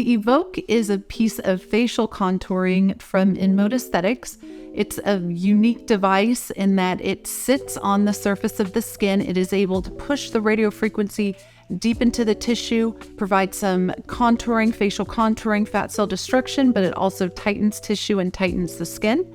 The Evoke is a piece of facial contouring from InMode Aesthetics. It's a unique device in that it sits on the surface of the skin. It is able to push the radio frequency deep into the tissue, provide some contouring, facial contouring, fat cell destruction, but it also tightens tissue and tightens the skin.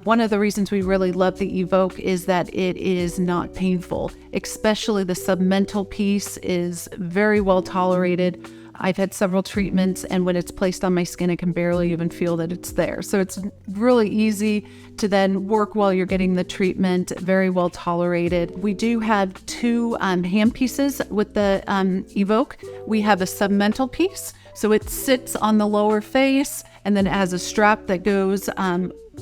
One of the reasons we really love the Evoke is that it is not painful, especially the submental piece is very well tolerated. I've had several treatments, and when it's placed on my skin, I can barely even feel that it's there. So it's really easy to then work while you're getting the treatment, very well tolerated. We do have two hand pieces with the Evoke. We have a submental piece, so it sits on the lower face, and then it has a strap that goes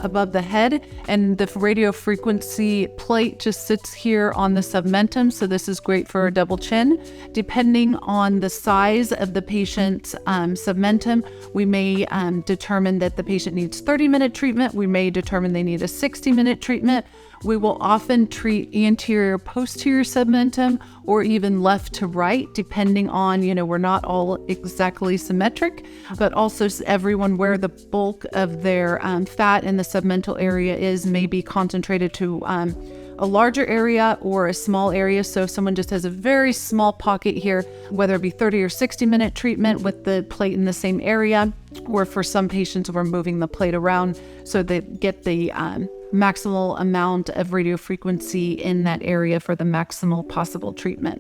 above the head, and the radio frequency plate just sits here on the submentum. So this is great for a double chin. Depending on the size of the patient's submentum, we may determine that the patient needs 30-minute treatment. We may determine they need a 60-minute treatment. We will often treat anterior, posterior submentum, or even left to right, depending on, we're not all exactly symmetric, but also everyone where the bulk of their fat in the submental area is may be concentrated to a larger area or a small area. So if someone just has a very small pocket here, whether it be 30 or 60-minute treatment with the plate in the same area, or for some patients, we're moving the plate around so they get the maximal amount of radio frequency in that area for the maximal possible treatment.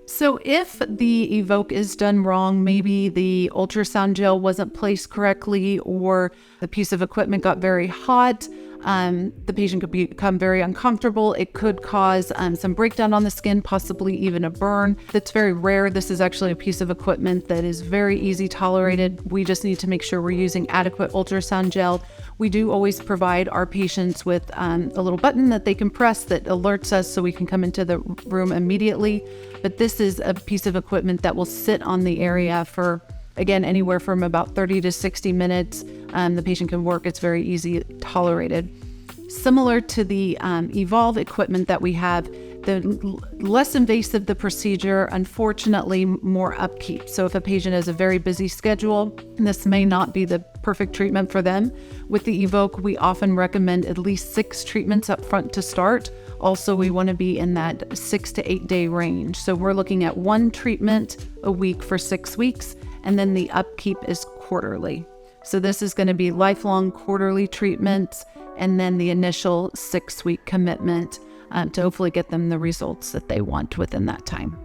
So if the Evoke is done wrong, maybe the ultrasound gel wasn't placed correctly, or the piece of equipment got very hot, the patient could become very uncomfortable. It could cause some breakdown on the skin, possibly even a burn. That's very rare. This is actually a piece of equipment that is very easy tolerated. We just need to make sure we're using adequate ultrasound gel. We do always provide our patients with a little button that they can press that alerts us so we can come into the room immediately. But this is a piece of equipment that will sit on the area for, again, anywhere from about 30 to 60 minutes. The patient can work. It's very easy tolerated. Similar to the Evolve equipment that we have, the less invasive the procedure, unfortunately, more upkeep. So if a patient has a very busy schedule, this may not be the perfect treatment for them. With the Evoke, we often recommend at least 6 treatments up front to start. Also, we want to be in that 6 to 8 day range. So we're looking at 1 treatment a week for 6 weeks, and then the upkeep is quarterly. So this is going to be lifelong quarterly treatments, and then the initial 6-week commitment to hopefully get them the results that they want within that time.